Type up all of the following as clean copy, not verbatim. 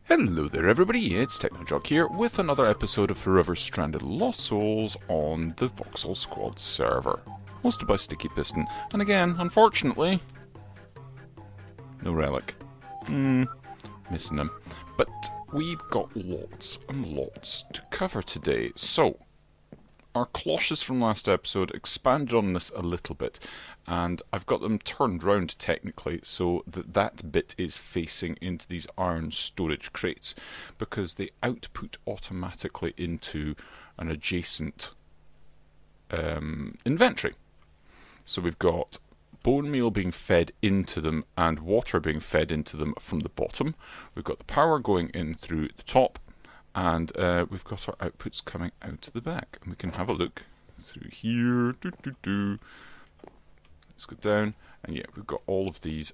Hello there everybody, it's TechnoJock here with another episode of Forever Stranded Lost Souls on the Voxel Squad server, hosted by StickyPiston, and again, unfortunately, no Reliik. Missing him. But we've got lots and lots to cover today, so our cloches from last episode expanded on this a little bit, and I've got them turned round technically so that that bit is facing into these iron storage crates, because they output automatically into an adjacent inventory. So we've got bone meal being fed into them and water being fed into them from the bottom. We've got the power going in through the top, and we've got our outputs coming out to the back. And we can have a look through here. Let's go down, and yeah, we've got all of these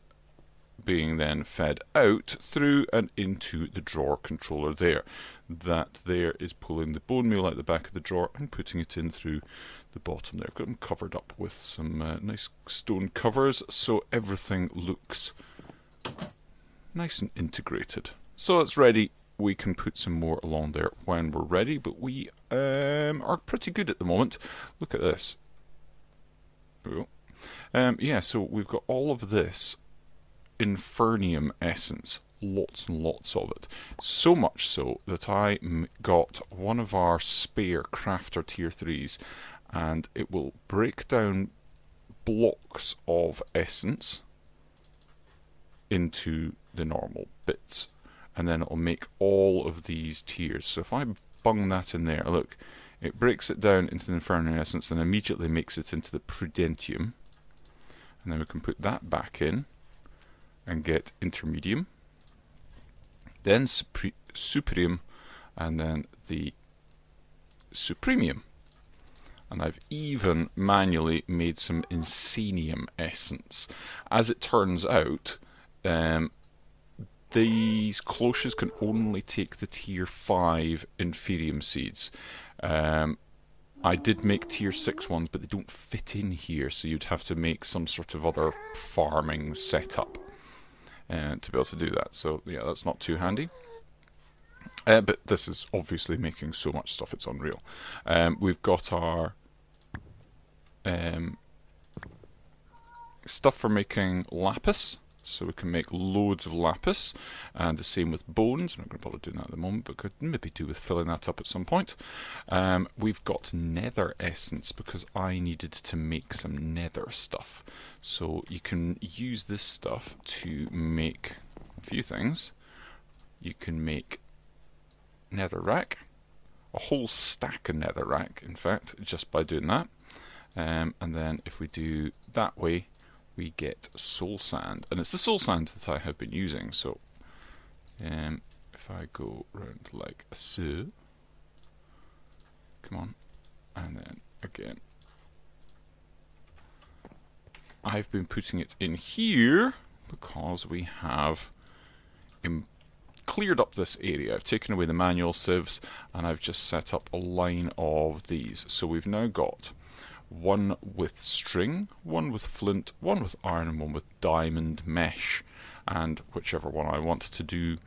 being then fed out through and into the drawer controller there. That there is pulling the bone meal out the back of the drawer and putting it in through the bottom there. I've got them covered up with some nice stone covers, so everything looks nice and integrated. So it's ready. We can put some more along there when we're ready, but we are pretty good at the moment. Look at this. There we go. Yeah, so we've got all of this Infernium essence, lots and lots of it. So much so that I got one of our spare crafter tier 3s, and it will break down blocks of essence into the normal bits, and then it'll make all of these tiers. So if I bung that in there, look, it breaks it down into the Infernium essence and immediately makes it into the Prudentium. And then we can put that back in and get Intermedium, then Supreme, and then the Supremium. And I've even manually made some Insanium essence. As it turns out, these cloches can only take the tier 5 Inferium seeds. I did make tier 6 ones, but they don't fit in here, so you'd have to make some sort of other farming setup to be able to do that. So yeah, that's not too handy. But this is obviously making so much stuff, it's unreal. We've got our stuff for making lapis. So we can make loads of lapis, and the same with bones. I'm not going to bother doing that at the moment, but could maybe do with filling that up at some point. We've got nether essence, because I needed to make some nether stuff. So you can use this stuff to make a few things. You can make netherrack, a whole stack of netherrack, in fact, just by doing that. And then if we do that way, we get soul sand, and it's the soul sand that I have been using. So if I go round like so, come on, and then again, I've been putting it in here because we have cleared up this area. I've taken away the manual sieves, and I've just set up a line of these. So we've now got one with string, one with flint, one with iron, and one with diamond mesh. And whichever one I want to do,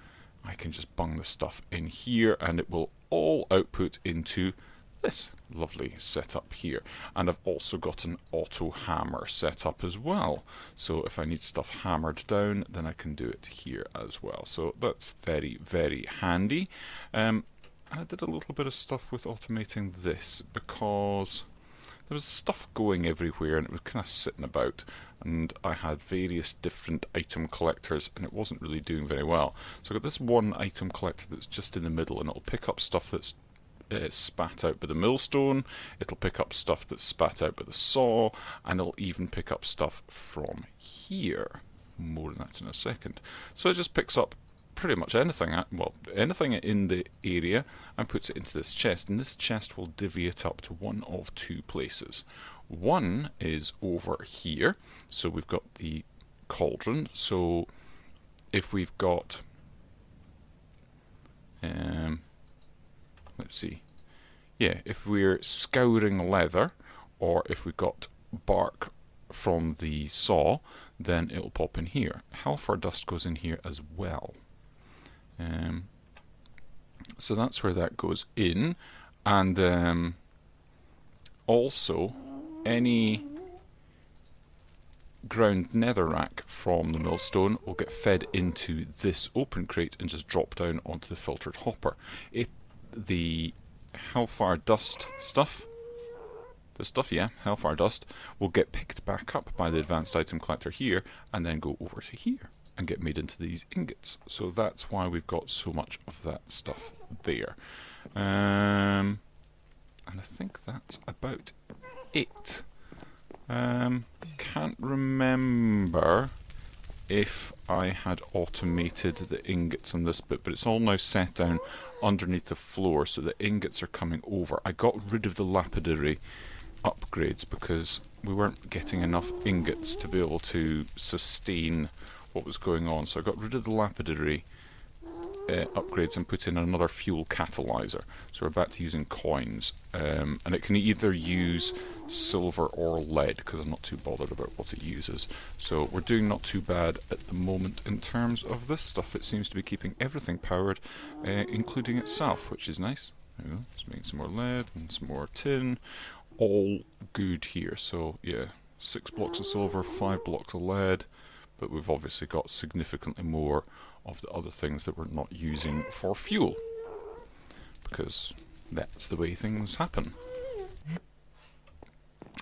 I can just bung the stuff in here, and it will all output into this lovely setup here. And I've also got an auto hammer set up as well. So if I need stuff hammered down, then I can do it here as well. So that's very, very handy. I did a little bit of stuff with automating this, because there was stuff going everywhere and it was kind of sitting about, and I had various different item collectors and it wasn't really doing very well. So I've got this one item collector that's just in the middle, and it'll pick up stuff that's spat out by the millstone, it'll pick up stuff that's spat out by the saw, and it'll even pick up stuff from here. More on that in a second. So it just picks up pretty much anything, anything in the area, and puts it into this chest, and this chest will divvy it up to one of two places. One is over here, so we've got the cauldron. So if we've got let's see, yeah, if we're scouring leather, or if we've got bark from the saw, then it'll pop in here. Hellfire dust goes in here as well. So that's where that goes in. And also, any ground netherrack from the millstone will get fed into this open crate and just drop down onto the filtered hopper. The hellfire dust stuff, hellfire dust, will get picked back up by the advanced item collector here and then go over to here and get made into these ingots. So that's why we've got so much of that stuff there. And I think that's about it. Can't remember if I had automated the ingots on this bit, but it's all now set down underneath the floor, so the ingots are coming over. I got rid of the lapidary upgrades because we weren't getting enough ingots to be able to sustain what was going on, so I got rid of the lapidary upgrades and put in another fuel catalyzer. So we're back to using coins, and it can either use silver or lead because I'm not too bothered about what it uses. So we're doing not too bad at the moment in terms of this stuff. It seems to be keeping everything powered, including itself, which is nice. There we go. Let's make some more lead and some more tin. All good here. So yeah, 6 blocks of silver, 5 blocks of lead, but we've obviously got significantly more of the other things that we're not using for fuel, because that's the way things happen.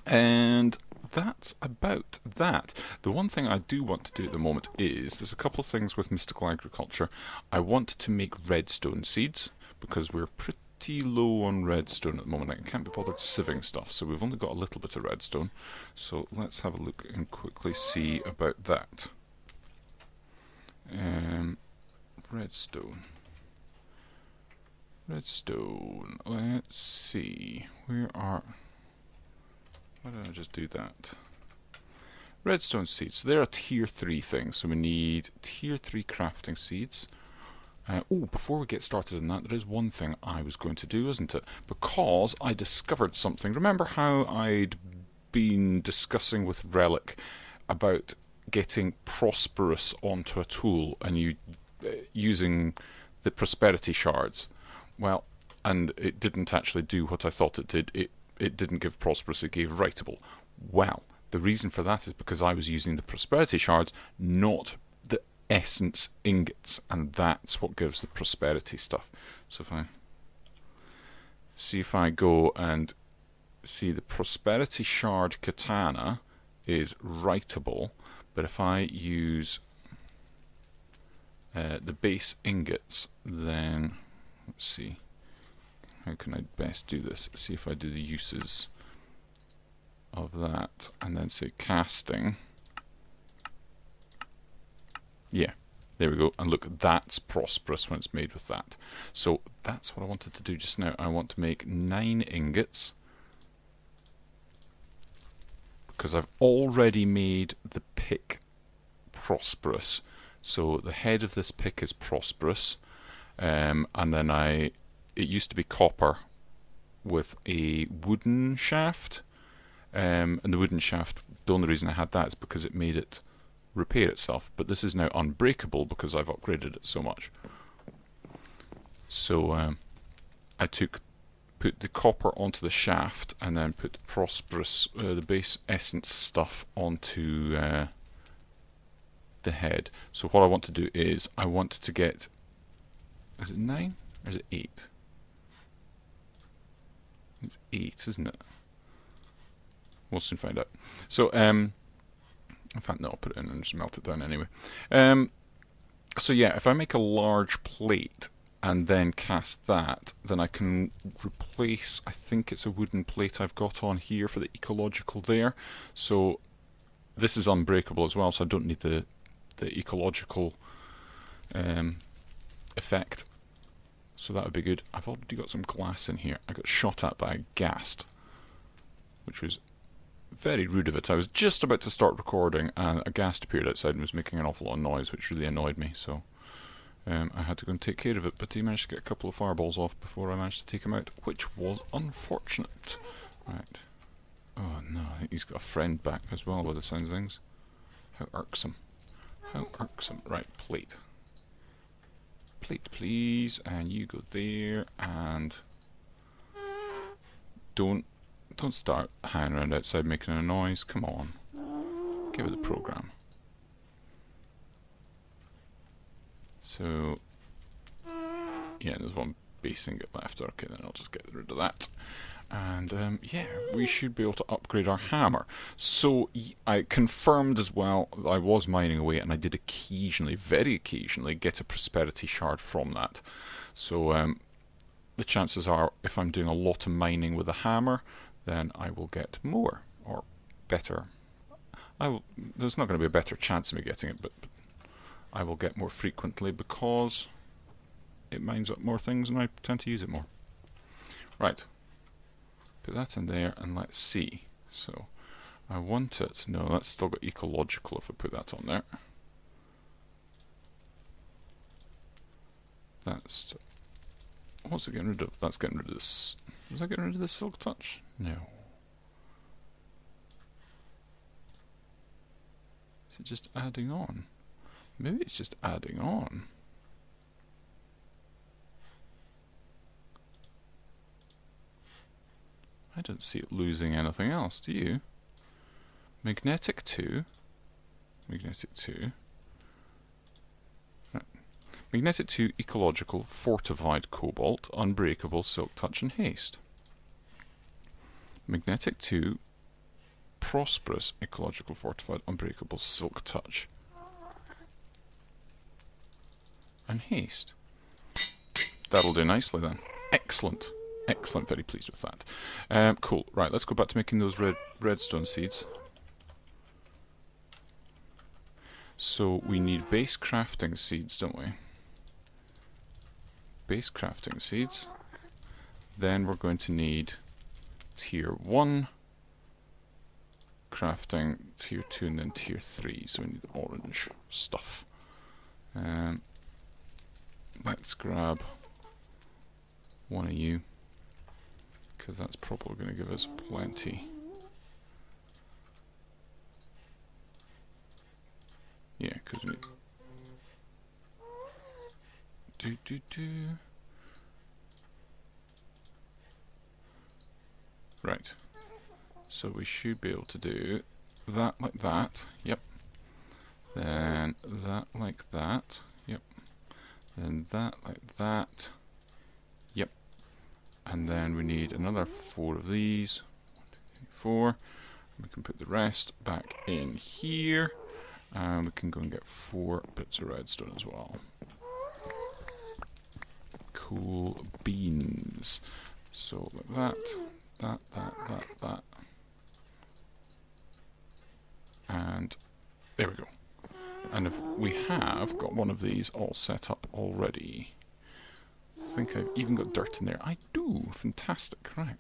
And that's about that. The one thing I do want to do at the moment is, there's a couple of things with mystical agriculture. I want to make redstone seeds, because we're pretty low on redstone at the moment. I can't be bothered sieving stuff, so we've only got a little bit of redstone. So let's have a look and quickly see about that. Redstone. Let's see. Why did I just do that? Redstone seeds. They're a tier 3 thing, so we need tier 3 crafting seeds. Before we get started on that, there is one thing I was going to do, isn't it? Because I discovered something. Remember how I'd been discussing with Reliik about getting prosperous onto a tool and using the prosperity shards? Well, and it didn't actually do what I thought it did. It didn't give prosperous, it gave writable. Well, the reason for that is because I was using the prosperity shards, not the essence ingots, and that's what gives the prosperity stuff. So if I go and see, the prosperity shard katana is writable, but if I use the base ingots, then let's see, how can I best do this? See if I do the uses of that and then say casting. Yeah, there we go. And look, that's prosperous when it's made with that. So that's what I wanted to do just now. I want to make 9 ingots, because I've already made the pick prosperous. So the head of this pick is prosperous, and then it used to be copper with a wooden shaft, and the wooden shaft, the only reason I had that is because it made it repair itself, but this is now unbreakable because I've upgraded it so much. So I put the copper onto the shaft and then put the prosperous, the base essence stuff onto the head. So what I want to do is, I want to get, is it 9 or is it 8? It's 8, isn't it? We'll soon find out. So in fact, no, I'll put it in and just melt it down anyway. So yeah, if I make a large plate and then cast that, then I can replace, I think it's a wooden plate I've got on here for the ecological there. So this is unbreakable as well, so I don't need the ecological effect. So that would be good. I've already got some glass in here. I got shot at by a ghast, which was very rude of it. I was just about to start recording and a ghast appeared outside and was making an awful lot of noise, which really annoyed me, so I had to go and take care of it, but he managed to get a couple of fireballs off before I managed to take him out, which was unfortunate. Right. Oh no, I think he's got a friend back as well by the sounds of things. How irksome. How irksome. Right, plate. Plate, please, and you go there, and don't start hanging around outside making a noise. Come on, give it the program. So, yeah, there's one base ingot left. Okay, then I'll just get rid of that. And yeah, we should be able to upgrade our hammer. So I confirmed as well that I was mining away, and I did occasionally, very occasionally, get a prosperity shard from that. So the chances are, if I'm doing a lot of mining with a hammer, then I will get more, or better. There's not going to be a better chance of me getting it, but I will get more frequently because it mines up more things and I tend to use it more. Right. Put that in there and let's see. So I want it. No, that's still got ecological if I put that on there. That's... What's it getting rid of? That's getting rid of this. Was that getting rid of the silk touch? No. Is it just adding on? Maybe it's just adding on. I don't see it losing anything else, do you? Magnetic 2. Magnetic 2. Right. Magnetic 2, ecological, fortified cobalt, unbreakable, silk touch and haste. Magnetic 2, prosperous, ecological, fortified, unbreakable, silk touch and haste. That'll do nicely then. Excellent. Excellent, very pleased with that. Cool, right, let's go back to making those redstone seeds. So we need base crafting seeds, don't we? Base crafting seeds. Then we're going to need tier 1 crafting, tier 2 and then tier 3. So we need the orange stuff. Let's grab one of you, because that's probably going to give us plenty. Yeah, because we need... Right. So we should be able to do that like that. Yep. Then that like that. Yep. Then that like that. Yep. And then we need another 4 of these. 1, 2, 3, 4. We can put the rest back in here. And we can go and get 4 bits of redstone as well. Cool beans. So like that, that. And there we go. And if we have got one of these all set up already. I think I've even got dirt in there. I do. Fantastic. Right.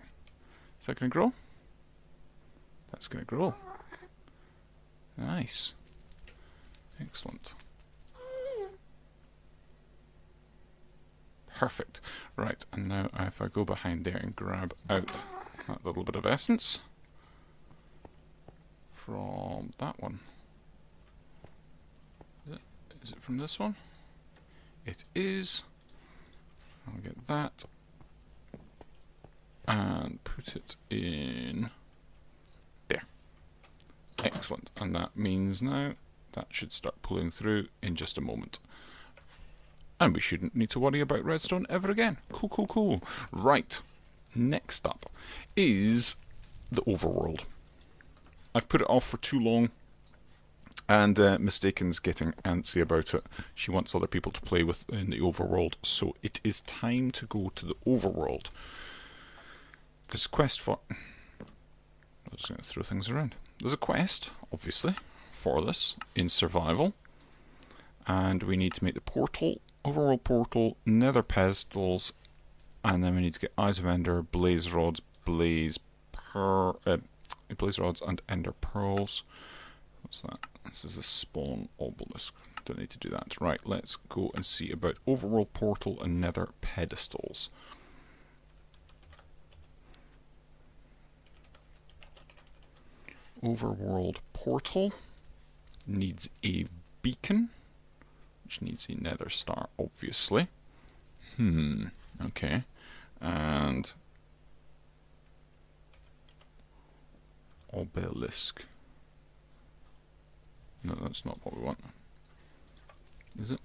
Is that going to grow? That's going to grow. Nice. Excellent. Perfect. Right, and now if I go behind there and grab out that little bit of essence from that one. Is it from this one? It is. I'll get that and put it in there. Excellent. And that means now that should start pulling through in just a moment. And we shouldn't need to worry about redstone ever again. Cool, cool, cool. Right. Next up is the Overworld. I've put it off for too long, and Mistakin's getting antsy about it. She wants other people to play with in the Overworld, so it is time to go to the Overworld. There's a quest for... I'm just going to throw things around. There's a quest, obviously, for this in survival, and we need to make the portal, Overworld portal, nether pedestals, and then we need to get Eyes of Ender, blaze rods, blaze rods and ender pearls. What's that? This is a spawn obelisk. Don't need to do that. Right, let's go and see about Overworld portal and nether pedestals. Overworld portal needs a beacon, which needs a nether star, obviously. Okay. And obelisk. No, that's not what we want. Is it?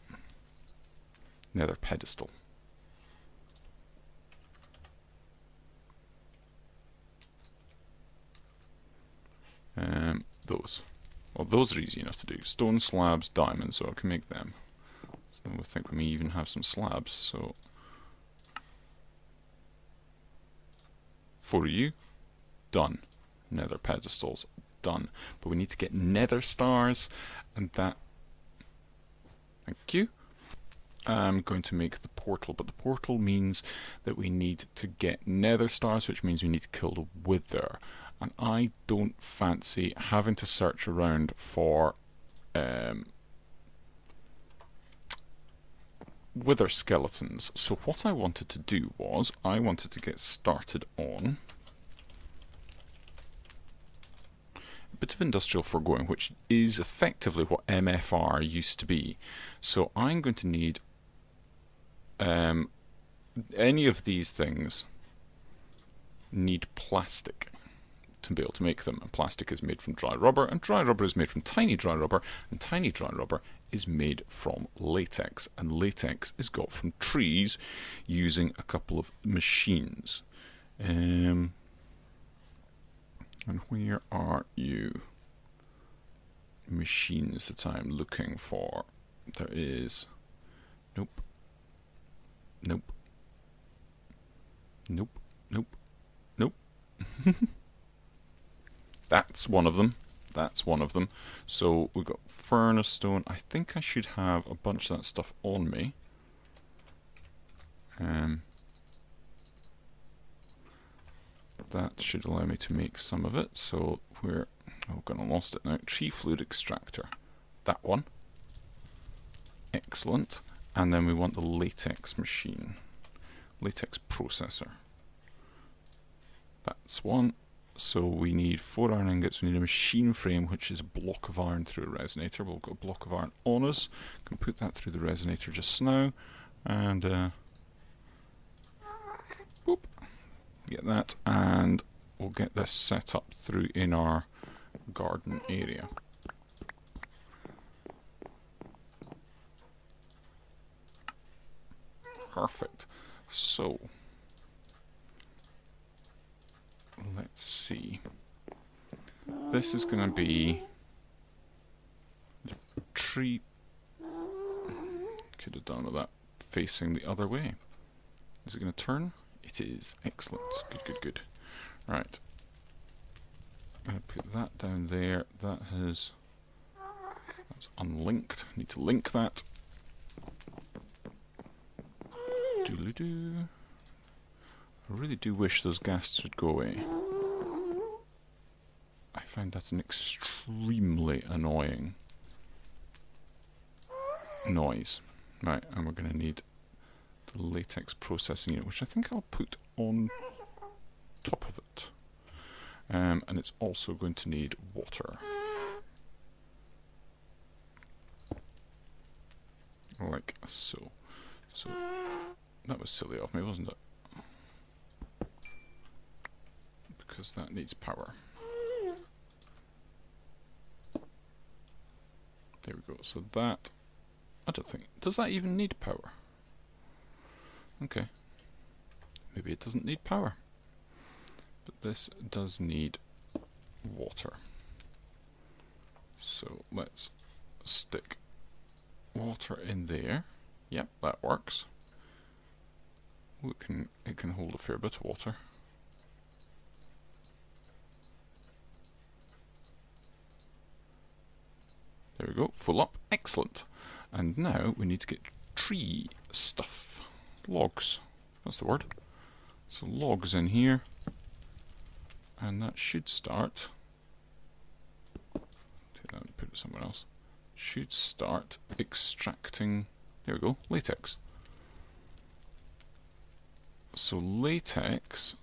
Nether pedestal. Those. Well, those are easy enough to do. Stone slabs, diamonds, so I can make them. So I think we may even have some slabs, so... For you, done. Nether pedestals, done. But we need to get nether stars, and that... Thank you. I'm going to make the portal, but the portal means that we need to get nether stars, which means we need to kill the wither. And I don't fancy having to search around for wither skeletons. So what I wanted to do was, I wanted to get started on a bit of industrial foregoing, which is effectively what MFR used to be. So I'm going to need any of these things need plastic to be able to make them. And plastic is made from dry rubber, and dry rubber is made from tiny dry rubber, and tiny dry rubber is made from latex, and latex is got from trees using a couple of machines. And where are you? Machines that I'm looking for. There is... Nope. Nope. Nope. Nope. Nope. That's one of them. That's one of them. So we've got furnace stone. I think I should have a bunch of that stuff on me. That should allow me to make some of it. So we're gonna lost it now. Tree fluid extractor. That one. Excellent. And then we want the latex machine. Latex processor. That's one. So we need 4 iron ingots, we need a machine frame, which is a block of iron through a resonator. We've got a block of iron on us. Can put that through the resonator just now. And boop, get that, and we'll get this set up through in our garden area. Perfect. So let's see. This is going to be the tree. Could have done with that facing the other way. Is it going to turn? It is. Excellent. Good, good, good. Right. I'm going to put that down there. That's unlinked. Need to link that. Doodly-doo. I really do wish those ghasts would go away. I find that an extremely annoying noise. Right, and we're going to need the latex processing unit, which I think I'll put on top of it. And it's also going to need water. Like so. So, that was silly of me, wasn't it? Because that needs power. There we go. So that, I don't think, does that even need power? Okay. Maybe it doesn't need power. But this does need water. So let's stick water in there. Yep, that works. Ooh, it can hold a fair bit of water. There we go, full up. Excellent. And now we need to get tree stuff. Logs. That's the word. So logs in here. And that should start. Take that and put it somewhere else. Should start extracting. There we go, latex. So latex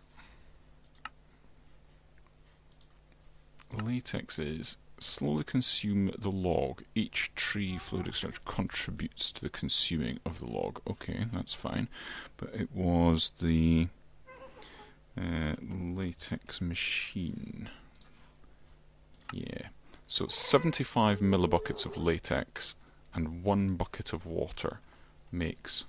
is Slowly consume the log. Each tree fluid extractor contributes to the consuming of the log. Okay, that's fine. But it was the latex machine. Yeah. So 75 millibuckets of latex and 1 bucket of water makes...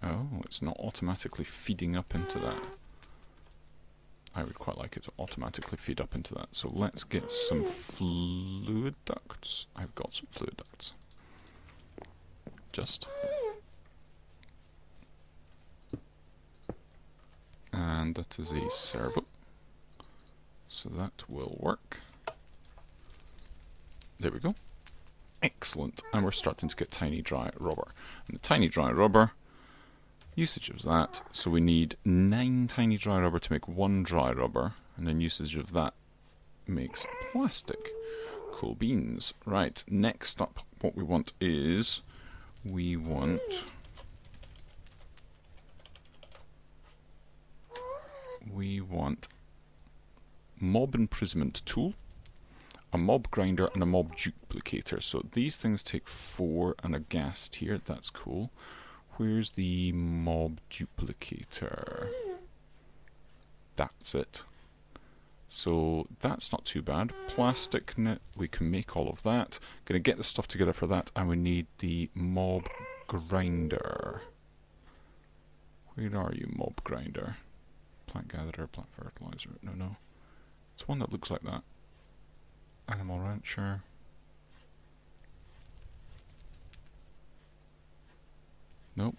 Oh, it's not automatically feeding up into that. I would quite like it to automatically feed up into that. So let's get some fluid ducts. I've got some fluid ducts. Just. And that is a servo. So that will work. There we go. Excellent. And we're starting to get tiny dry rubber. And the tiny dry rubber, usage of that, so we need 9 tiny dry rubber to make 1 dry rubber, and then usage of that makes plastic. Cool beans. Right, next up what we want is, we want mob imprisonment tool, a mob grinder, and a mob duplicator. So these things take 4 and a gas tier, that's cool. Where's the mob duplicator? That's it. So that's not too bad. Plastic knit, we can make all of that. Gonna get the stuff together for that, and we need the mob grinder. Where are you, mob grinder? Plant gatherer, plant fertilizer. No. It's one that looks like that. Animal rancher. Nope.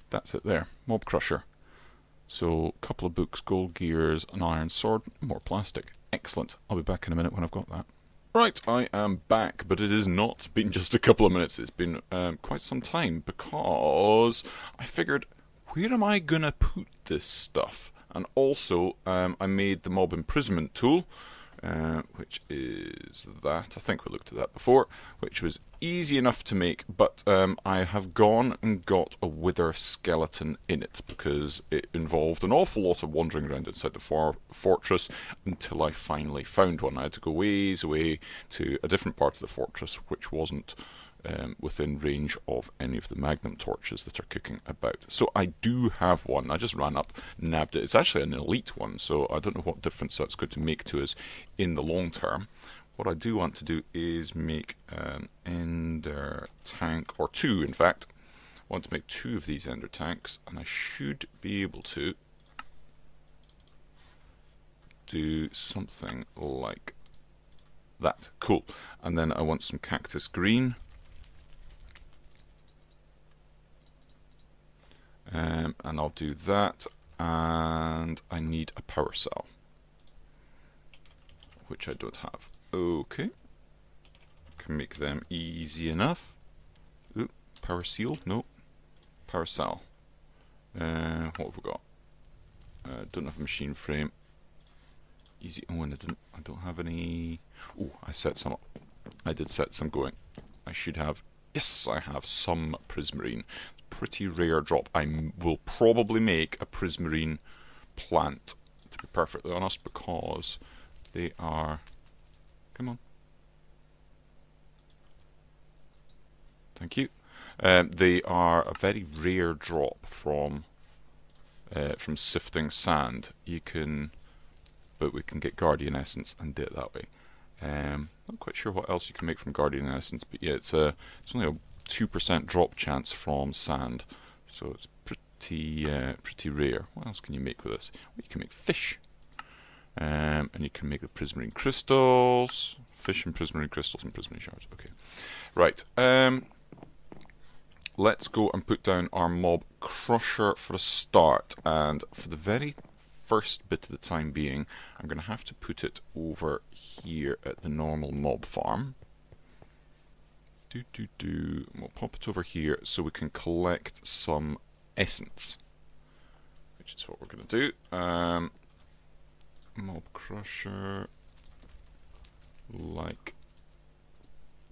That's it there. Mob crusher. So, a couple of books, gold gears, an iron sword, more plastic. Excellent. I'll be back in a minute when I've got that. Right, I am back, but it has not been just a couple of minutes. It's been quite some time, because I figured, where am I gonna put this stuff? And also, I made the mob imprisonment tool, which is that. I think we looked at that before, which was easy enough to make, but I have gone and got a wither skeleton in it, because it involved an awful lot of wandering around inside the fortress until I finally found one. I had to go ways away to a different part of the fortress, which wasn't within range of any of the magnum torches that are kicking about. So I do have one. I just ran up, nabbed it. It's actually an elite one, so I don't know what difference that's going to make to us in the long term. What I do want to do is make an ender tank, or 2 in fact. I want to make 2 of these ender tanks, and I should be able to do something like that. Cool. And then I want some cactus green. And I'll do that, and I need a power cell, which I don't have. Okay, can make them easy enough. Ooh, power seal? No. Power cell. What have we got? Don't have a machine frame. Easy. Oh, and I don't have any. Oh, I set some up. I did set some going. I should have. Yes, I have some prismarine. Pretty rare drop. I will probably make a prismarine plant, to be perfectly honest, because they are... Come on. Thank you. They are a very rare drop from sifting sand. You can... But we can get Guardian Essence and do it that way. Not quite sure what else you can make from Guardian Essence, but yeah, it's only a 2% drop chance from sand, so it's pretty rare. What else can you make with this? Well, you can make fish, and you can make the prismarine crystals, fish and prismarine crystals and prismarine shards. Okay, right. Let's go and put down our mob crusher for a start, and for the very first bit of the time being, I'm going to have to put it over here at the normal mob farm. We'll pop it over here so we can collect some essence, which is what we're going to do. Mob crusher, like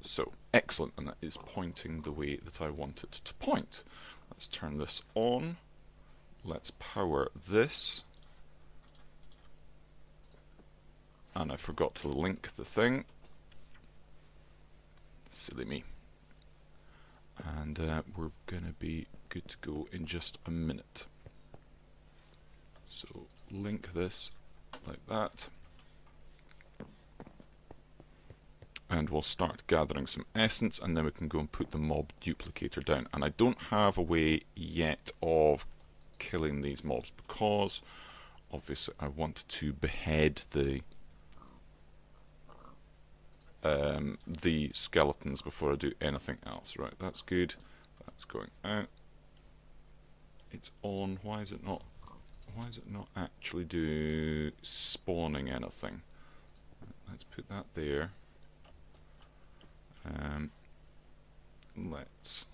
so. Excellent, and that is pointing the way that I want it to point. Let's turn this on. Let's power this. And I forgot to link the thing. Silly me. And we're going to be good to go in just a minute. So link this like that. And we'll start gathering some essence, and then we can go and put the mob duplicator down. And I don't have a way yet of killing these mobs because obviously I want to behead the skeletons before I do anything else. Right, that's good. That's going out. It's on. Why is it not? Why is it not actually spawning anything? Let's put that there. Let's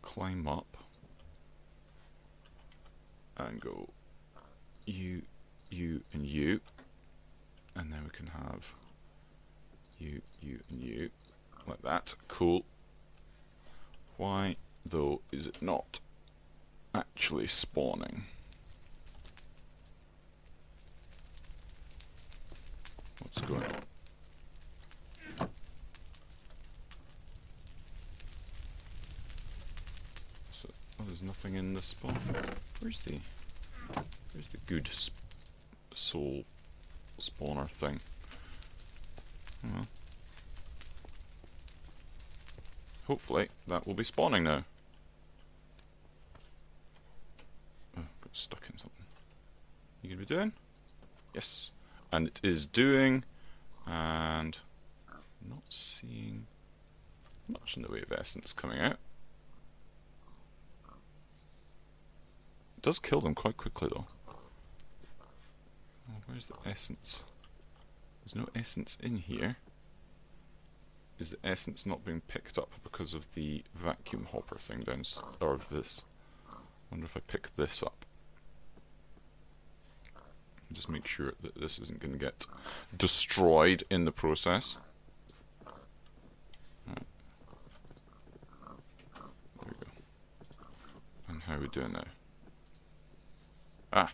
climb up and go you, and you, and then we can have you, and you, like that. Cool. Why, though, is it not actually spawning? What's going on? Oh, there's nothing in the spawn. Where's the good soul spawner thing? Well, hopefully that will be spawning now. Oh, got stuck in something. You gonna be doing? Yes, and it is doing. And not seeing much in the way of essence coming out. Does kill them quite quickly though. Oh, where's the essence? There's no essence in here. Is the essence not being picked up because of the vacuum hopper thing down, or of this? I wonder if I pick this up. Just make sure that this isn't going to get destroyed in the process. Right. There we go. And how are we doing now? Ah,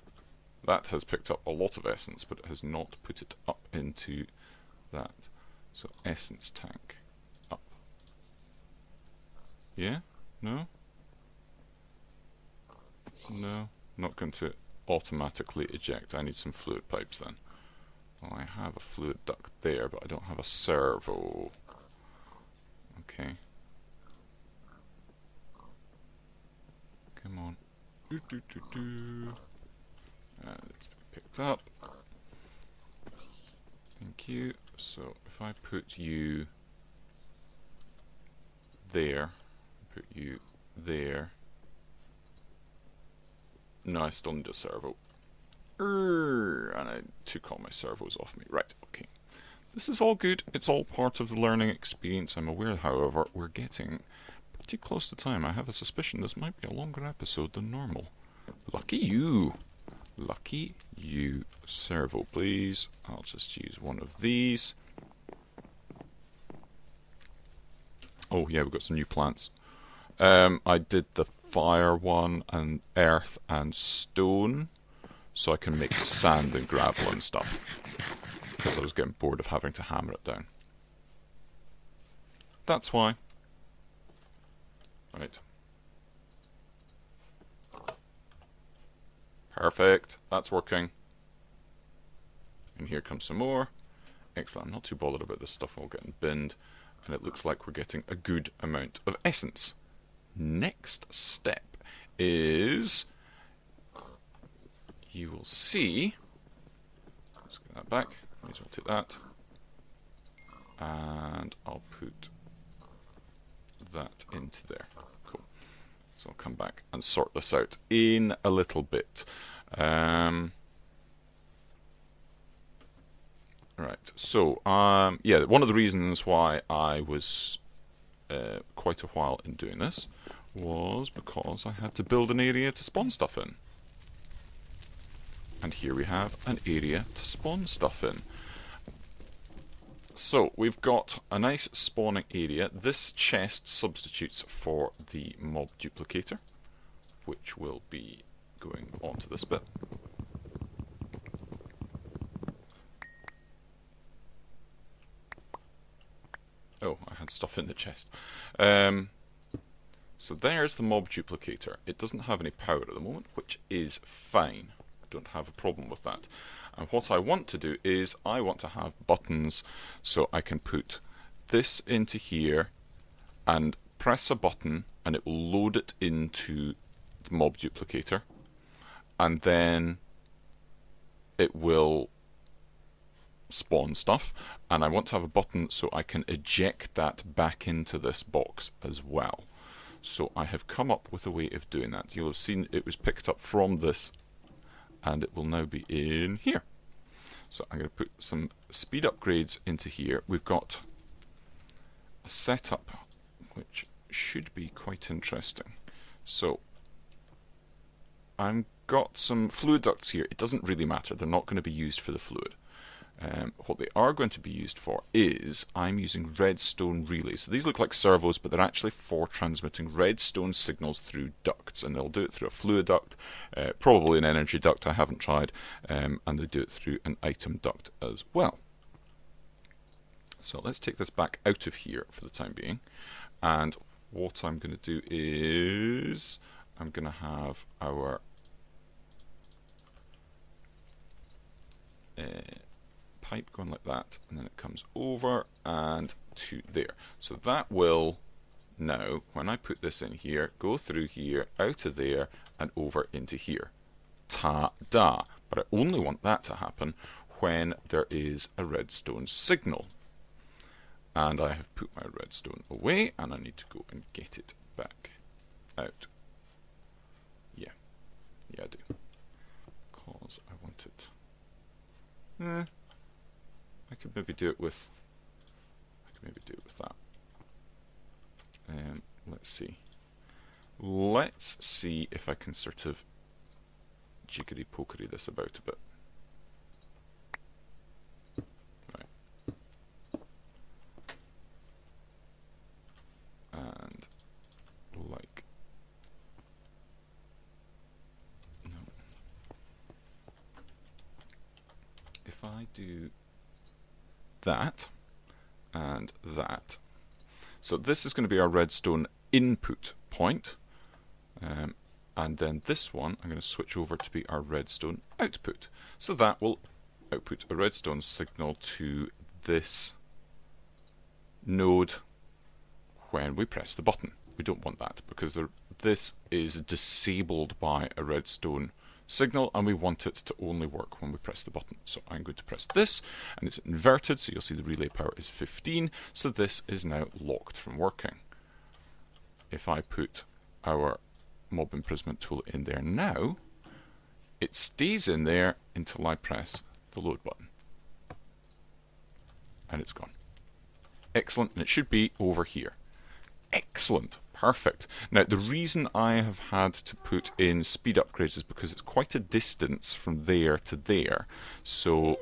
that has picked up a lot of essence, but it has not put it up into that. So essence tank up. Yeah? No? No? Not going to automatically eject. I need some fluid pipes then. Well, I have a fluid duct there, but I don't have a servo. Okay. Come on. It's picked up. Thank you. So if I put you there, put you there. No, I still need a servo. And I took all my servos off me. Right, okay. This is all good. It's all part of the learning experience. I'm aware, however, we're getting pretty close to time. I have a suspicion this might be a longer episode than normal. Lucky you. Lucky you. Servo, please. I'll just use one of these. Oh, yeah, we've got some new plants. I did the fire one and earth and stone so I can make sand and gravel and stuff, because I was getting bored of having to hammer it down. That's why. Right. Perfect. That's working. And here comes some more. Excellent. I'm not too bothered about this stuff all getting binned. And it looks like we're getting a good amount of essence. Next step is, you will see, let's get that back, may as well take that, and I'll put that into there. Cool. So I'll come back and sort this out in a little bit. Right, so yeah, one of the reasons why I was quite a while in doing this was because I had to build an area to spawn stuff in. And here we have an area to spawn stuff in. So we've got a nice spawning area. This chest substitutes for the mob duplicator, which will be going onto this bit. stuff in the chest. So there's the mob duplicator. It doesn't have any power at the moment, which is fine. I don't have a problem with that. And what I want to do is I want to have buttons, so I can put this into here and press a button and it will load it into the mob duplicator, and then it will spawn stuff, and I want to have a button so I can eject that back into this box as well. So I have come up with a way of doing that. You'll have seen it was picked up from this, and it will now be in here. So I'm going to put some speed upgrades into here. We've got a setup which should be quite interesting. So I've got some fluid ducts here. It doesn't really matter. They're not going to be used for the fluid. What they are going to be used for is I'm using redstone relays. So these look like servos, but they're actually for transmitting redstone signals through ducts, and they'll do it through a fluid duct, probably an energy duct, I haven't tried, and they do it through an item duct as well. So let's take this back out of here for the time being, and what I'm going to do is I'm going to have our pipe going like that, and then it comes over and to there. So that will now, when I put this in here, go through here, out of there, and over into here. Ta-da! But I only want that to happen when there is a redstone signal. And I have put my redstone away, and I need to go and get it back out. Yeah, I do. Because I want it. I could maybe do it with. That. Let's see. Let's see if I can sort of jiggery pokery this about a bit. Right. And like. No. If I do that and that. So this is going to be our redstone input point, and then this one I'm going to switch over to be our redstone output. So that will output a redstone signal to this node when we press the button. We don't want that because this is disabled by a redstone signal, and we want it to only work when we press the button. So I'm going to press this, and it's inverted, so you'll see the relay power is 15, so this is now locked from working. If I put our mob imprisonment tool in there now, it stays in there until I press the load button. And it's gone. Excellent, and it should be over here. Excellent. Perfect. Now, the reason I have had to put in speed upgrades is because it's quite a distance from there to there. So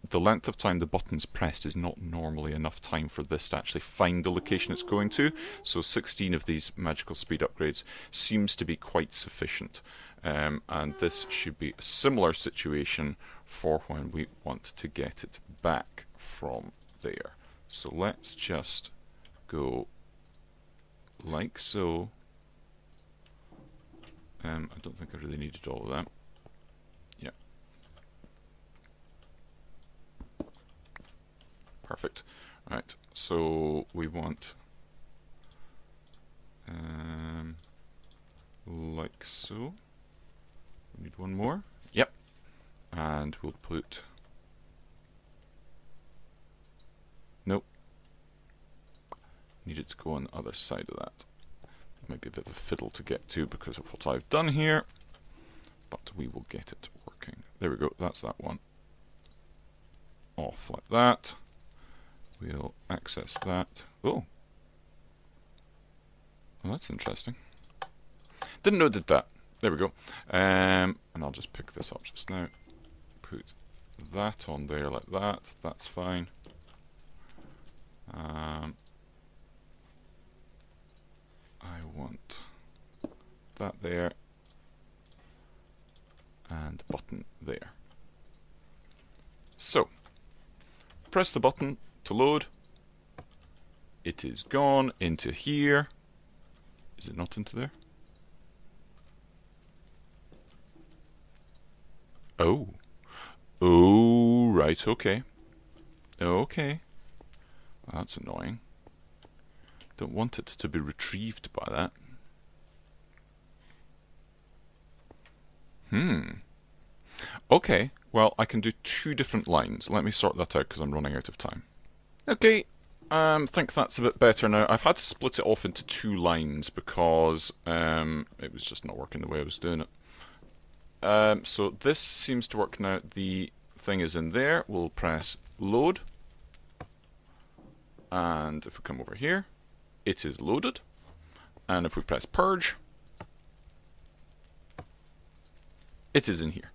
the length of time the button's pressed is not normally enough time for this to actually find the location it's going to. So 16 of these magical speed upgrades seems to be quite sufficient. And this should be a similar situation for when we want to get it back from there. So let's just go like so. I don't think I really needed all of that. Yeah. Perfect. Right, so we want like so. We need one more. Yep. And we'll put nope. Need it to go on the other side of that. It might be a bit of a fiddle to get to because of what I've done here, but we will get it working. There we go, that's that one. Off like that. We'll access that. Oh! Well, that's interesting. Didn't know it did that. There we go. And I'll just pick this up just now. Put that on there like that. That's fine. I want that there and the button there. So, press the button to load. It It is gone into here. Is it not into there? Oh. Oh, right, okay. Okay. That's annoying. Don't want it to be retrieved by that. Okay, well, I can do 2 different lines. Let me sort that out because I'm running out of time. Okay, think that's a bit better now. I've had to split it off into 2 lines because it was just not working the way I was doing it. So this seems to work now. The thing is in there. We'll press load. And if we come over here, it is loaded. And if we press purge, it is in here.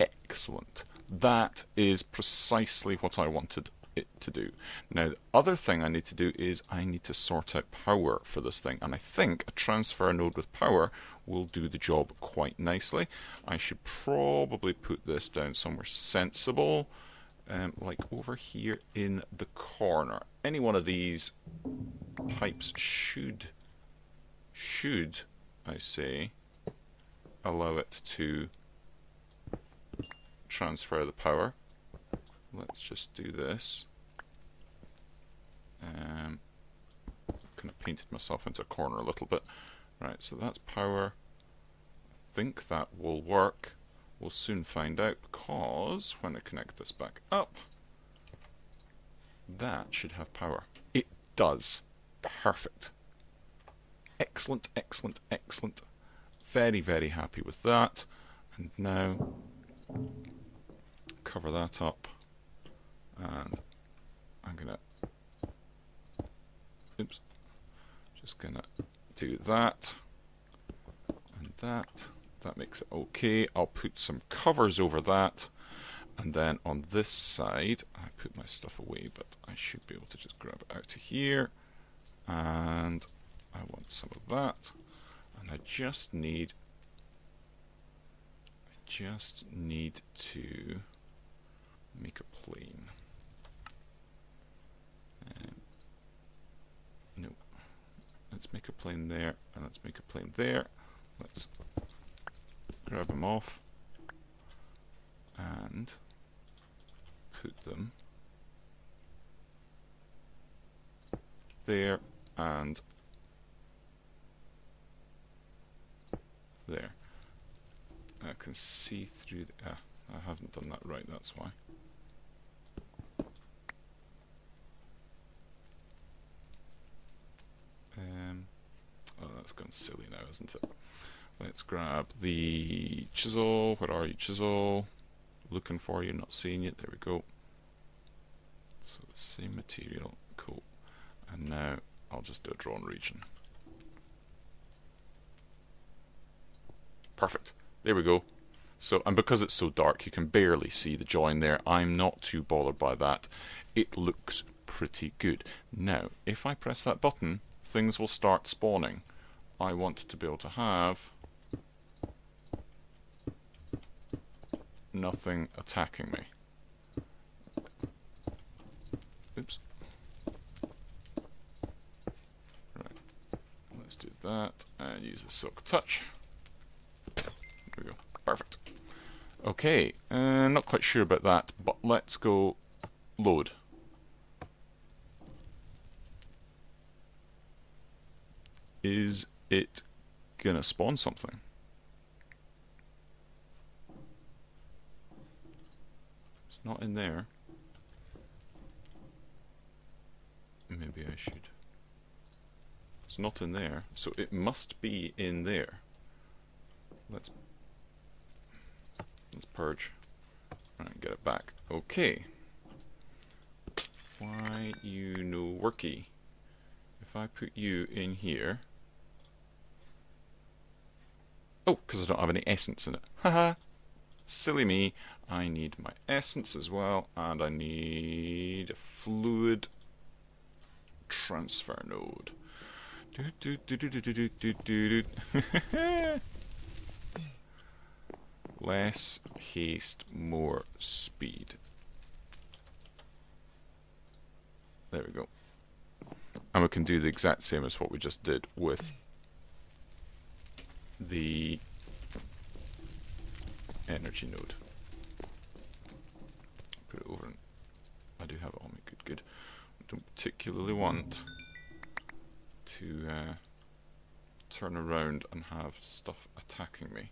Excellent. That is precisely what I wanted it to do. Now, the other thing I need to do is I need to sort out power for this thing. And I think a transfer node with power will do the job quite nicely. I should probably put this down somewhere sensible. Like over here in the corner. Any one of these pipes should, I say, allow it to transfer the power. Let's just do this. Kind of painted myself into a corner a little bit. Right, so that's power. I think that will work. We'll soon find out, because when I connect this back up, that should have power. It does. Perfect. Excellent, excellent, excellent. Very, very happy with that. And now, cover that up. And I'm going to, oops, just going to do that and that. That makes it okay. I'll put some covers over that. And then on this side, I put my stuff away, but I should be able to just grab it out to here. And I want some of that. And I just need to make a plane. No. Let's make a plane there, and let's make a plane there. Let's grab them off and put them there and there. I can see through the, I haven't done that right, that's why. Oh, that's gone silly now, isn't it? Let's grab the chisel. Where are you, chisel? Looking for you, not seeing you. There we go. So the same material. Cool. And now I'll just do a drawn region. Perfect. There we go. So, and because it's so dark, you can barely see the join there. I'm not too bothered by that. It looks pretty good. Now, if I press that button, things will start spawning. I want to be able to have nothing attacking me. Oops. Right. Let's do that and use the silk touch. There we go. Perfect. Okay, not quite sure about that, but let's go load. Is it gonna spawn something? It's not in there. Maybe I should. It's not in there, so it must be in there. Let's purge and get it back. Okay. Why you no worky? If I put you in here. Oh, because I don't have any essence in it. Haha. Silly me. I need my essence as well, and I need a fluid transfer node. Less haste, more speed. There we go. And we can do the exact same as what we just did with the energy node. Put it over, and I do have it on me. Good, good. I don't particularly want to turn around and have stuff attacking me.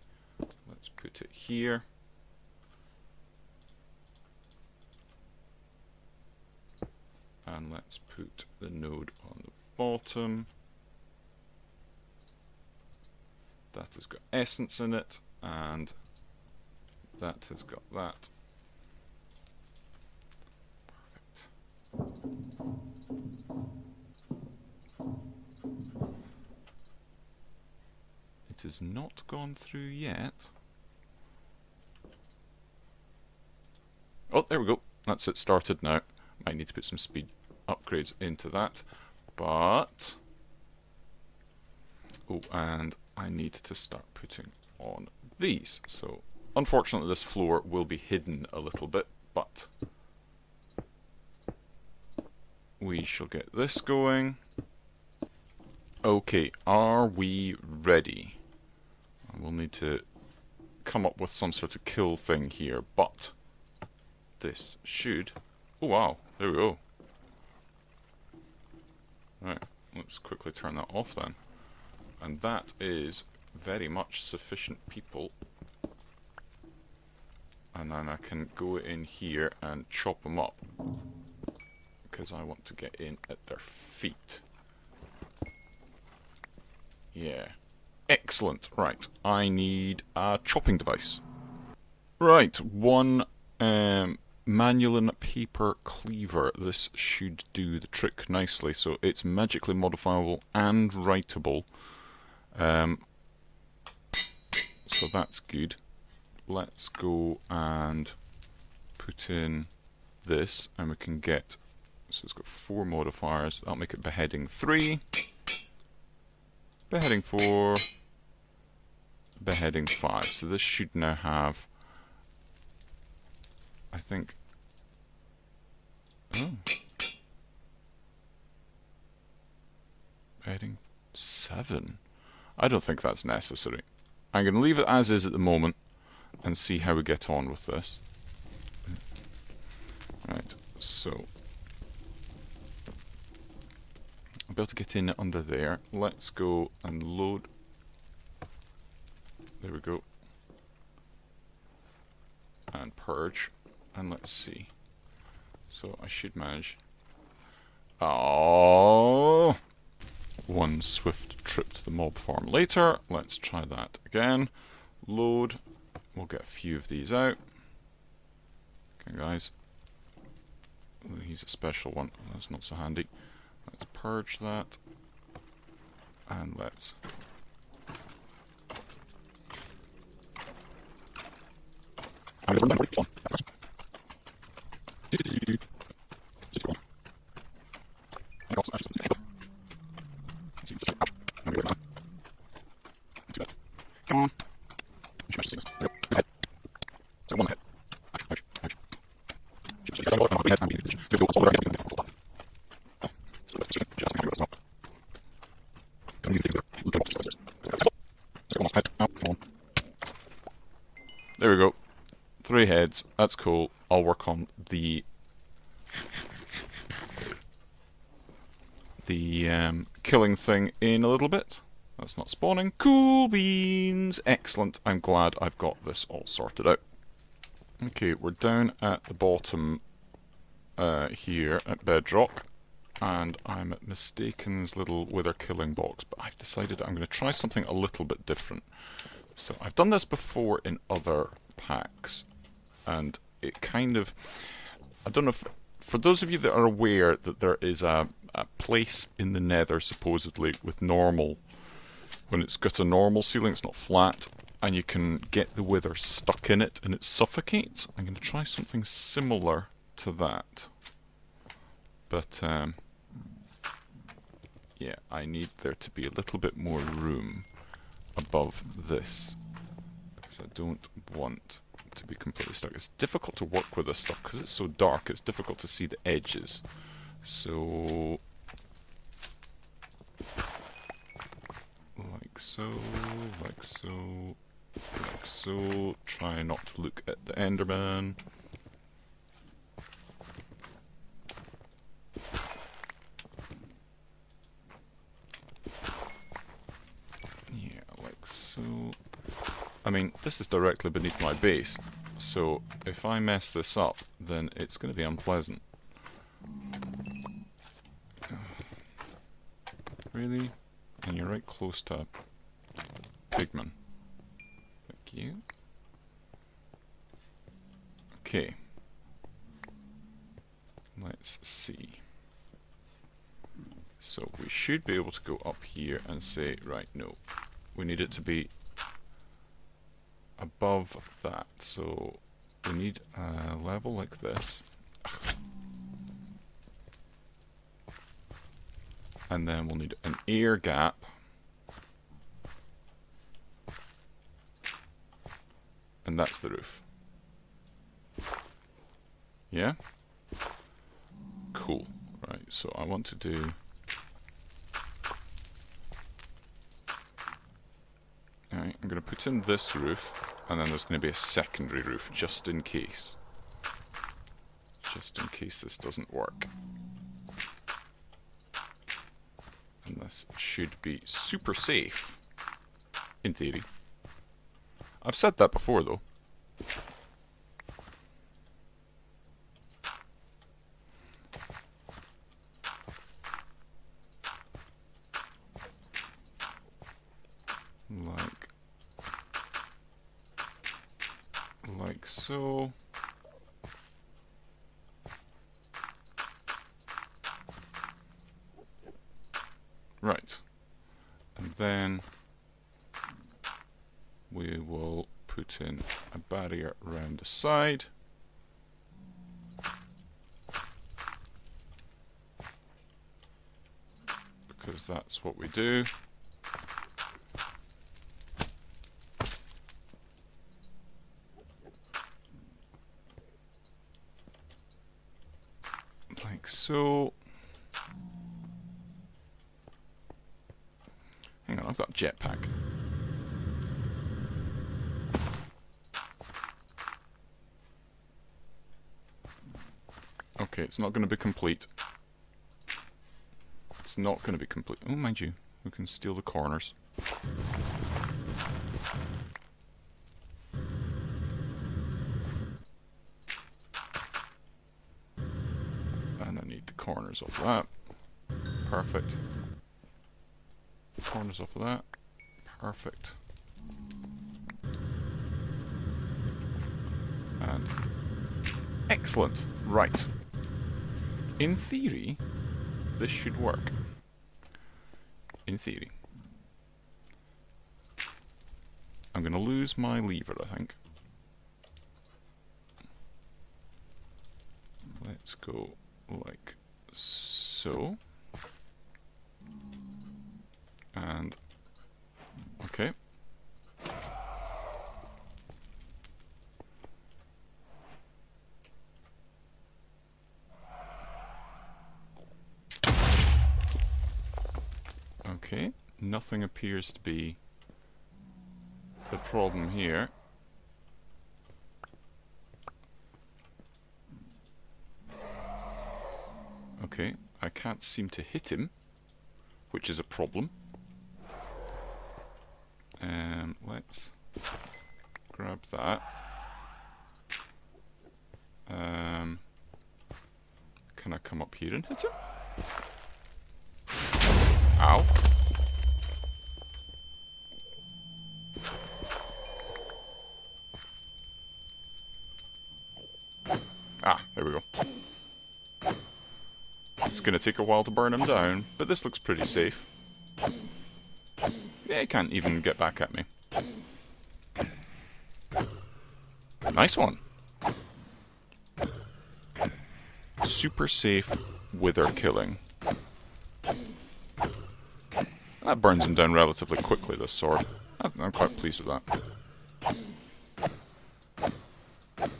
Let's put it here. And let's put the node on the bottom. That has got essence in it, and that has got that. Perfect. It has not gone through yet. Oh, there we go. That's it started now. Might need to put some speed upgrades into that, but oh, and I need to start putting on these. So unfortunately this floor will be hidden a little bit, but we shall get this going. Okay, are we ready? We'll need to come up with some sort of kill thing here, but this should... Oh wow, there we go. Right, let's quickly turn that off then. And that is very much sufficient people. And then I can go in here and chop them up, because I want to get in at their feet. Yeah. Excellent. Right, I need a chopping device. Right, one manual and paper cleaver. This should do the trick nicely. So it's magically modifiable and writable. So that's good. Let's go and put in this, and we can get, so it's got 4 modifiers. That'll make it beheading 3, beheading 4, beheading 5. So this should now have, I think, oh, beheading 7. I don't think that's necessary. I'm going to leave it as is at the moment and see how we get on with this. Right, so I'll be able to get in under there. Let's go and load. There we go. And purge. And let's see. So I should manage. Oh, one swift trip to the mob farm later. Let's try that again. Load. We'll get a few of these out. Okay, guys. He's a special one. That's not so handy. Let's purge that. And let's... Come on. So one hit. There we go. 3 heads. That's cool. I'll work on the killing thing in a little bit. That's not spawning. Cool beans. Excellent. I'm glad I've got this all sorted out. Okay, we're down at the bottom here at Bedrock, and I'm at Mistakin's little wither killing box, but I've decided I'm going to try something a little bit different. So I've done this before in other packs, and it kind of... I don't know if... For those of you that are aware that there is a place in the nether, supposedly, with normal... When it's got a normal ceiling, it's not flat, and you can get the wither stuck in it and it suffocates. I'm going to try something similar to that. But, yeah, I need there to be a little bit more room above this, because I don't want to be completely stuck. It's difficult to work with this stuff because it's so dark. It's difficult to see the edges. So so, like so, like so. Try not to look at the Enderman. Yeah, like so. I mean, this is directly beneath my base, so if I mess this up, then it's going to be unpleasant. Really? And you're right close to Pigman. Thank you. Okay. Let's see. So we should be able to go up here and say, right, no. We need it to be above that. So we need a level like this. And then we'll need an air gap. And that's the roof. Yeah? Cool. Right, so I want to do... Alright, I'm going to put in this roof, and then there's going to be a secondary roof, just in case. Just in case this doesn't work. And this should be super safe, in theory. I've said that before, though. Like so. Right. And then we will put in a barrier around the side. Because that's what we do. Like so. Hang on, I've got a jetpack. Okay, it's not going to be complete. It's not going to be complete. Oh, mind you, we can steal the corners. And I need the corners off that. Perfect. Corners off of that. Perfect. And excellent. Right. In theory, this should work. In theory. I'm going to lose my lever, I think. Let's go like so. And okay. Okay, nothing appears to be the problem here. Okay, I can't seem to hit him, which is a problem. Let's grab that. Can I come up here and hit him? Ow. Ah, there we go. It's gonna take a while to burn him down, but this looks pretty safe. Yeah, he can't even get back at me. Nice one. Super safe wither killing. That burns him down relatively quickly, this sword. I'm quite pleased with that.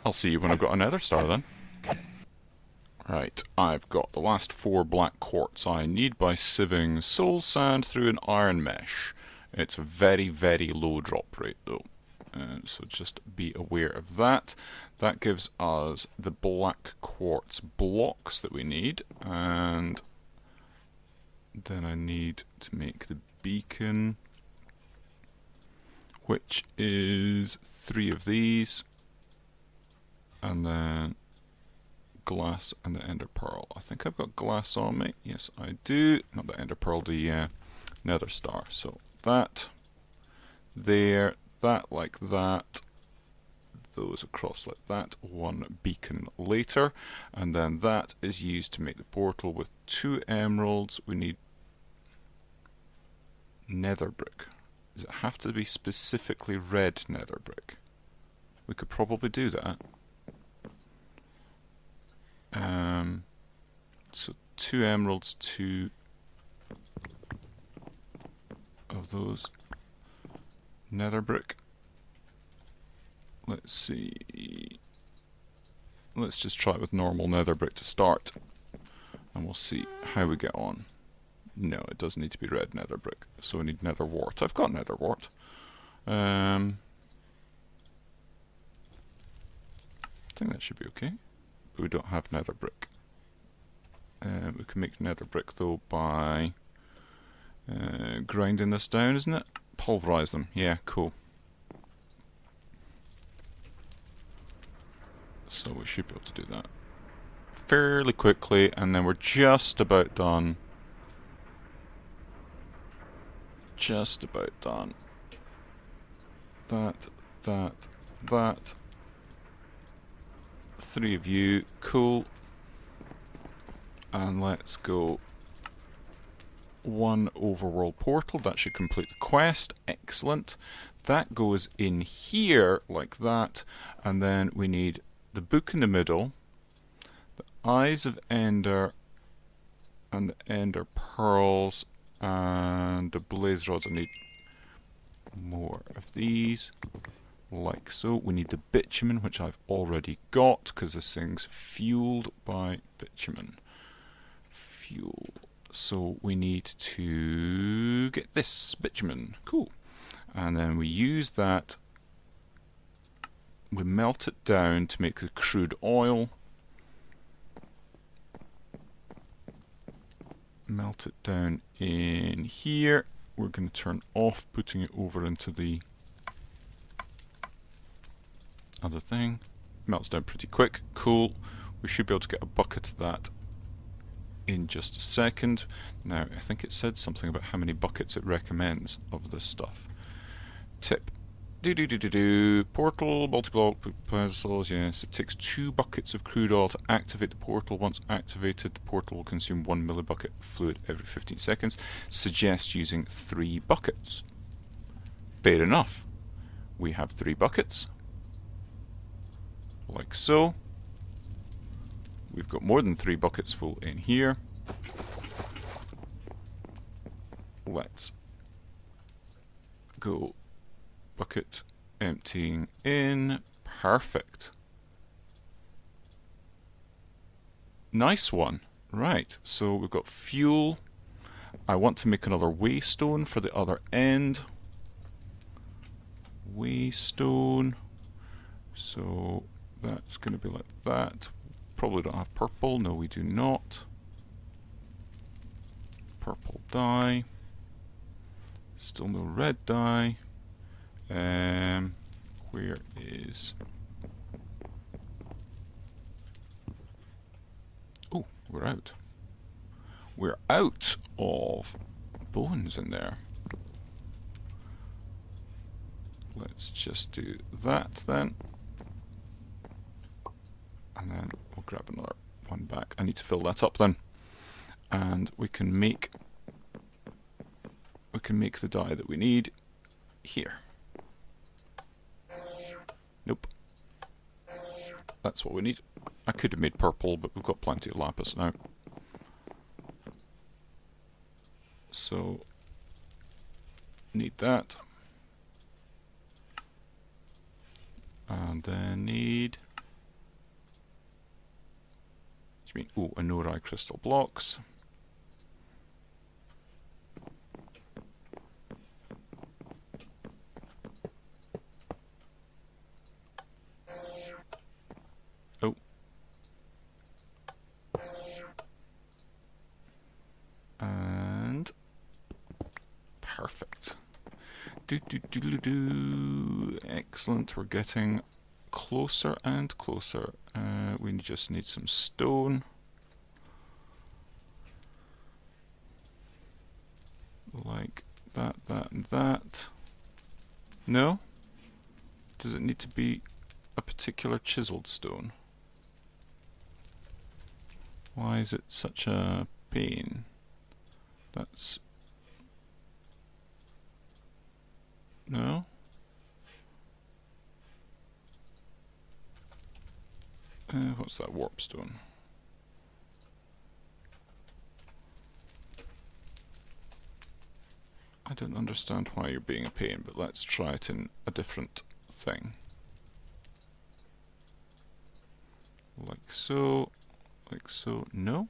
I'll see you when I've got a nether star then. Right, I've got the last 4 black quartz I need by sieving soul sand through an iron mesh. It's a very, very low drop rate though. So just be aware of that. That gives us the black quartz blocks that we need, and then I need to make the beacon, which is 3 of these, and then glass and the ender pearl. I think I've got glass on me. Yes, I do. Not the ender pearl, the nether star. So that there, that like that, those across like that, 1 beacon later, and then that is used to make the portal with 2 emeralds. We need nether brick. Does it have to be specifically red nether brick? We could probably do that. So 2 emeralds, 2 of those nether brick. Let's see. Let's just try it with normal nether brick to start, and we'll see how we get on. No, it does need to be red nether brick, so we need nether wart. I've got nether wart. I think that should be okay. But we don't have nether brick. We can make nether brick though by grinding this down, isn't it? Pulverize them. Yeah, cool. So we should be able to do that fairly quickly, and then we're just about done. Just about done. That. 3 of you, cool. And let's go 1 overworld portal. That should complete the quest. Excellent. That goes in here like that, and then we need the book in the middle, the eyes of ender, and the ender pearls, and the blaze rods. I need more of these, like so. We need the bitumen, which I've already got, because this thing's fueled by bitumen. Fuel. So we need to get this bitumen. Cool. And then we use that. We melt it down to make the crude oil. Melt it down in here. We're going to turn off putting it over into the other thing. Melts down pretty quick. Cool. We should be able to get a bucket of that in just a second. Now, I think it said something about how many buckets it recommends of this stuff. Tip. Portal, multi-block, puzzles, yes. It takes 2 buckets of crude oil to activate the portal. Once activated, the portal will consume 1 millibucket of fluid every 15 seconds. Suggest using 3 buckets. Fair enough. We have 3 buckets. Like so. We've got more than 3 buckets full in here. Let's go bucket emptying in. Perfect. Nice one. Right, so we've got fuel. I want to make another waystone for the other end. Waystone. So that's going to be like that. Probably don't have purple. No, we do not. Purple dye. Still no red dye. Where is... Oh, we're out. We're out of bones in there. Let's just do that then. And then we'll grab another one back. I need to fill that up then. And we can make the dye that we need here. Nope. That's what we need. I could have made purple, but we've got plenty of lapis now. So, need that. And then need... What do you mean? Oh, Anorai crystal blocks. Perfect. Excellent. We're getting closer and closer. We just need some stone. Like that, that, and that. No? Does it need to be a particular chiseled stone? Why is it such a pain? That's... No? What's that warp stone? I don't understand why you're being a pain, but let's try it in a different thing. Like so, like so. No?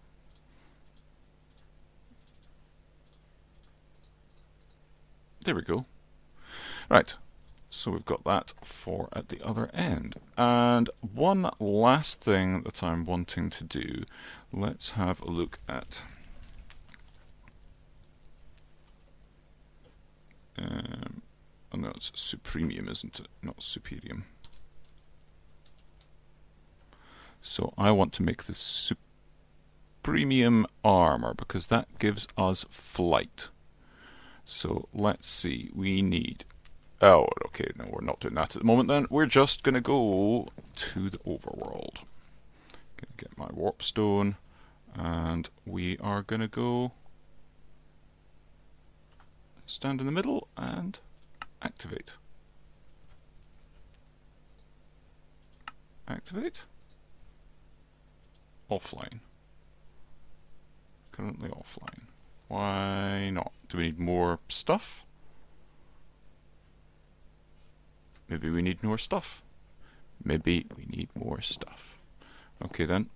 There we go. Right, so we've got that for at the other end. And one last thing that I'm wanting to do, let's have a look at oh no, it's supremium, isn't it? Not superium. So I want to make this supremium armor because that gives us flight. So let's see, we need... Oh, okay, no, we're not doing that at the moment then. We're just going to go to the overworld. Gonna get my warp stone, and we are going to go stand in the middle and activate. Activate. Offline. Currently offline. Why not? Do we need more stuff? Maybe we need more stuff. Maybe we need more stuff. Okay then.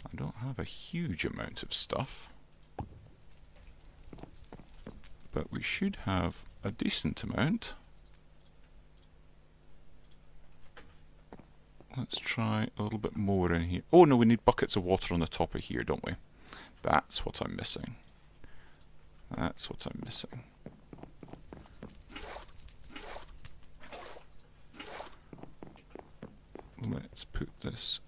I don't have a huge amount of stuff, but we should have a decent amount. Let's try a little bit more in here. Oh no, we need buckets of water on the top of here, don't we? That's what I'm missing. That's what I'm missing. Let's put this...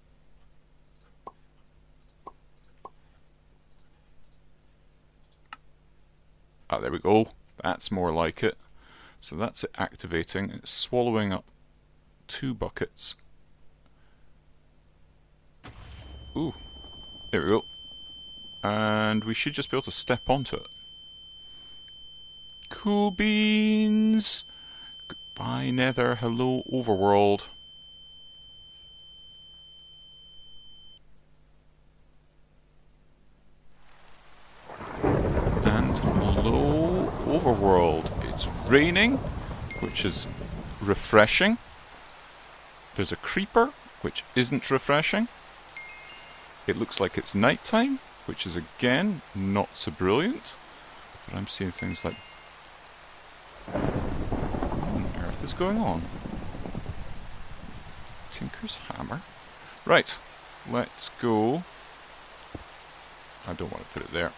Ah, there we go. That's more like it. So that's it activating. It's swallowing up 2 buckets. Ooh, there we go. And we should just be able to step onto it. Cool beans! Goodbye Nether, hello Overworld. And hello Overworld. It's raining, which is refreshing. There's a creeper, which isn't refreshing. It looks like it's nighttime, which is again not so brilliant. But I'm seeing things like... What on earth is going on? Tinker's hammer. Right, let's go. I don't want to put it there.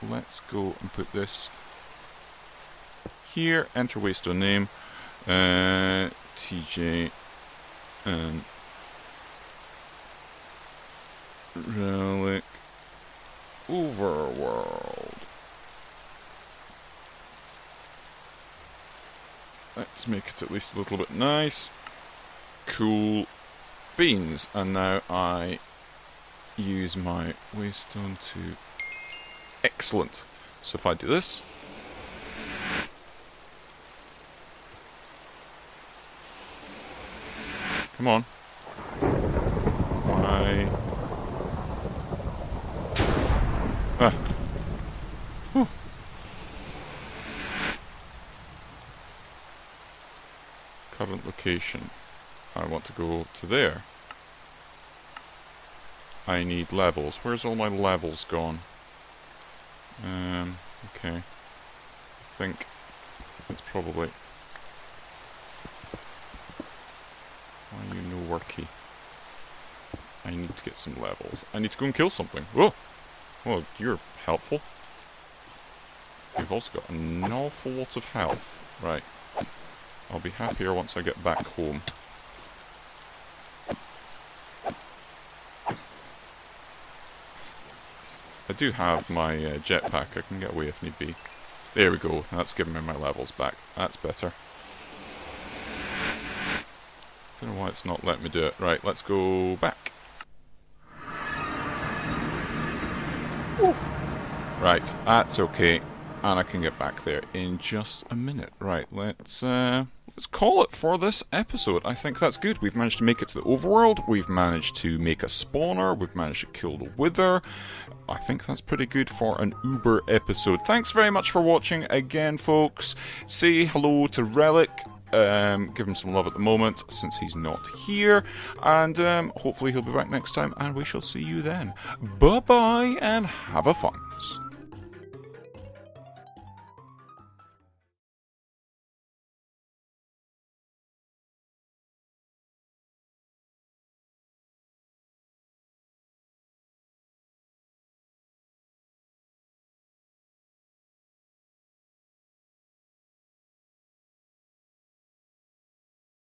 Let's go and put this here. Enter JStone name. TJ and Reliik Overworld. Let's make it at least a little bit nice. Cool beans. And now I use my JStone to... Excellent. So if I do this... Come on. Why? Ah. Whew. Current location. I want to go to there. I need levels. Where's all my levels gone? Okay. I think it's probably... Why are you no worky? I need to get some levels. I need to go and kill something. Whoa! Well, you're helpful. You've also got an awful lot of health. Right. I'll be happier once I get back home. I do have my jetpack. I can get away if need be. There we go. That's giving me my levels back. That's better. Don't know why it's not letting me do it. Right, let's go back. Ooh. Right, that's okay. And I can get back there in just a minute. Right, let's call it for this episode. I think that's good. We've managed to make it to the overworld. We've managed to make a spawner. We've managed to kill the wither. I think that's pretty good for an Uber episode. Thanks very much for watching again, folks. Say hello to Reliik. Give him some love at the moment since he's not here. And hopefully he'll be back next time and we shall see you then. Bye-bye and have a funs.